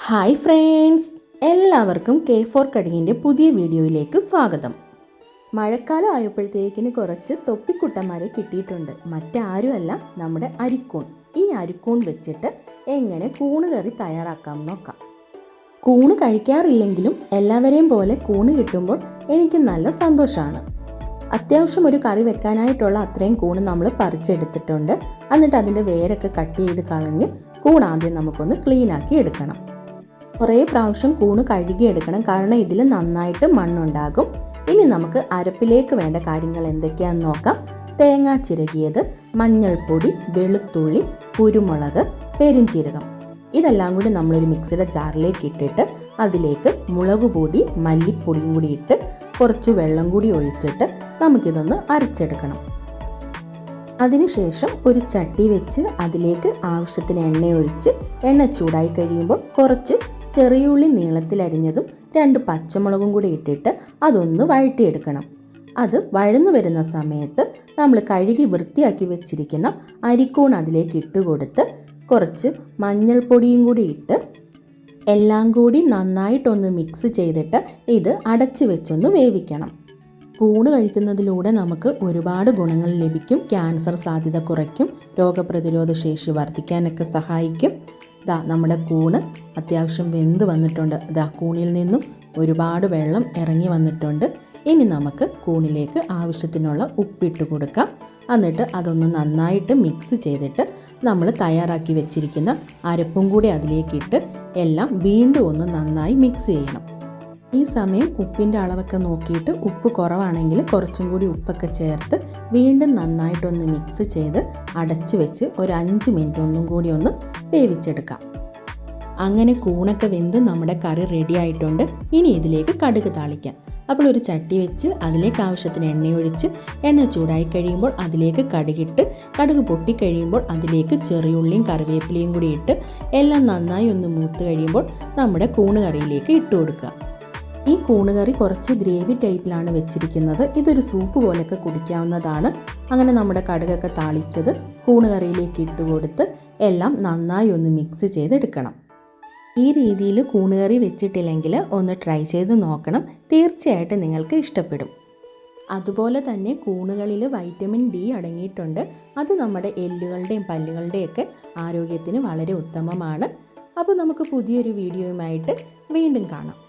Hi friends, എല്ലാവർക്കും K4 കടിങ്ങിൻ്റെ പുതിയ വീഡിയോയിലേക്ക് സ്വാഗതം. മഴക്കാലം ആയപ്പോഴത്തേക്കിന് കുറച്ച് തൊപ്പിക്കുട്ടന്മാരെ കിട്ടിയിട്ടുണ്ട്. മറ്റാരുമല്ല, നമ്മുടെ അരിക്കൂൺ. ഈ അരിക്കൂൺ വെച്ചിട്ട് എങ്ങനെ കൂണ് കറി തയ്യാറാക്കാം നോക്കാം. കൂണ് കഴിക്കാറില്ലെങ്കിലും എല്ലാവരെയും പോലെ കൂണ് കിട്ടുമ്പോൾ എനിക്ക് നല്ല സന്തോഷമാണ്. അത്യാവശ്യം ഒരു കറി വെക്കാനായിട്ടുള്ള അത്രയും കൂണ് നമ്മൾ പറിച്ചെടുത്തിട്ടുണ്ട്. എന്നിട്ട് അതിൻ്റെ വേരൊക്കെ കട്ട് ചെയ്ത് കളഞ്ഞ് കൂൺ ആദ്യം നമുക്കൊന്ന് ക്ലീനാക്കി എടുക്കണം. കുറേ പ്രാവശ്യം കൂണ് കഴുകിയെടുക്കണം, കാരണം ഇതിൽ നന്നായിട്ട് മണ്ണുണ്ടാകും. ഇനി നമുക്ക് അരപ്പിലേക്ക് വേണ്ട കാര്യങ്ങൾ എന്തൊക്കെയാണെന്ന് നോക്കാം. തേങ്ങ ചിരകിയത്, മഞ്ഞൾപ്പൊടി, വെളുത്തുള്ളി, കുരുമുളക്, പെരിഞ്ചീരകം, ഇതെല്ലാം കൂടി നമ്മളൊരു മിക്സിയുടെ ജാറിലേക്ക് ഇട്ടിട്ട് അതിലേക്ക് മുളക് പൊടി, മല്ലിപ്പൊടിയും കൂടി ഇട്ട് കുറച്ച് വെള്ളം കൂടി ഒഴിച്ചിട്ട് നമുക്കിതൊന്ന് അരച്ചെടുക്കണം. അതിനുശേഷം ഒരു ചട്ടി വെച്ച് അതിലേക്ക് ആവശ്യത്തിന് എണ്ണ ഒഴിച്ച് എണ്ണ ചൂടായി കഴിയുമ്പോൾ കുറച്ച് ചെറിയുള്ളി നീളത്തിലരിഞ്ഞതും 2 പച്ചമുളകും കൂടി ഇട്ടിട്ട് അതൊന്ന് വഴറ്റിയെടുക്കണം. അത് വഴന്നു വരുന്ന സമയത്ത് നമ്മൾ കഴുകി വൃത്തിയാക്കി വെച്ചിരിക്കുന്ന അരിക്കൂൺ അതിലേക്ക് ഇട്ടുകൊടുത്ത് കുറച്ച് മഞ്ഞൾപ്പൊടിയും കൂടി ഇട്ട് എല്ലാം കൂടി നന്നായിട്ടൊന്ന് മിക്സ് ചെയ്തിട്ട് ഇത് അടച്ച് വെച്ചൊന്ന് വേവിക്കണം. കൂണ് കഴിക്കുന്നതിലൂടെ നമുക്ക് ഒരുപാട് ഗുണങ്ങൾ ലഭിക്കും. ക്യാൻസർ സാധ്യത കുറയ്ക്കും, രോഗപ്രതിരോധ ശേഷി വർദ്ധിക്കാനൊക്കെ സഹായിക്കും. നമ്മുടെ കൂണ് അത്യാവശ്യം വെന്ത് വന്നിട്ടുണ്ട്. കൂണിൽ നിന്നും ഒരുപാട് വെള്ളം ഇറങ്ങി വന്നിട്ടുണ്ട്. ഇനി നമുക്ക് കൂണിലേക്ക് ആവശ്യത്തിനുള്ള ഉപ്പിട്ട് കൊടുക്കാം. എന്നിട്ട് അതൊന്ന് നന്നായിട്ട് മിക്സ് ചെയ്തിട്ട് നമ്മൾ തയ്യാറാക്കി വെച്ചിരിക്കുന്ന അരപ്പും കൂടി അതിലേക്കിട്ട് എല്ലാം വീണ്ടും ഒന്ന് നന്നായി മിക്സ് ചെയ്യണം. ഈ സമയം ഉപ്പിൻ്റെ അളവൊക്കെ നോക്കിയിട്ട് ഉപ്പ് കുറവാണെങ്കിൽ കുറച്ചും കൂടി ഉപ്പൊക്കെ ചേർത്ത് വീണ്ടും നന്നായിട്ടൊന്ന് മിക്സ് ചെയ്ത് അടച്ച് വെച്ച് ഒരു 5 മിനിറ്റ് ഒന്നും കൂടി ഒന്ന് വേവിച്ചെടുക്കാം. അങ്ങനെ കൂണൊക്കെ വെന്ത് നമ്മുടെ കറി റെഡി ആയിട്ടുണ്ട്. ഇനി ഇതിലേക്ക് കടുക് താളിക്കാം. അപ്പോൾ ഒരു ചട്ടി വെച്ച് അതിലേക്ക് ആവശ്യത്തിന് എണ്ണയൊഴിച്ച് എണ്ണ ചൂടായി കഴിയുമ്പോൾ അതിലേക്ക് കടുകിട്ട് കടുക് പൊട്ടിക്കഴിയുമ്പോൾ അതിലേക്ക് ചെറിയുള്ളിയും കറിവേപ്പിലയും കൂടി ഇട്ട് എല്ലാം നന്നായി ഒന്ന് മൂത്ത് കഴിയുമ്പോൾ നമ്മുടെ കൂണ് കറിയിലേക്ക് ഇട്ട് കൊടുക്കുക. ഈ കൂണുകറി കുറച്ച് ഗ്രേവി ടൈപ്പിലാണ് വെച്ചിരിക്കുന്നത്. ഇതൊരു സൂപ്പ് പോലെയൊക്കെ കുടിക്കാവുന്നതാണ്. അങ്ങനെ നമ്മുടെ കടുകൊക്കെ താളിച്ചത് കൂണുകറിയിലേക്ക് ഇട്ട് കൊടുത്ത് എല്ലാം നന്നായി ഒന്ന് മിക്സ് ചെയ്തെടുക്കണം. ഈ രീതിയിൽ കൂണുകറി വെച്ചിട്ടില്ലെങ്കിൽ ഒന്ന് ട്രൈ ചെയ്ത് നോക്കണം. തീർച്ചയായിട്ടും നിങ്ങൾക്ക് ഇഷ്ടപ്പെടും. അതുപോലെ തന്നെ കൂണുകളിൽ വൈറ്റമിൻ D അടങ്ങിയിട്ടുണ്ട്. അത് നമ്മുടെ എല്ലുകളുടെയും പല്ലുകളുടെയൊക്കെ ആരോഗ്യത്തിന് വളരെ ഉത്തമമാണ്. അപ്പോൾ നമുക്ക് പുതിയൊരു വീഡിയോയുമായിട്ട് വീണ്ടും കാണാം.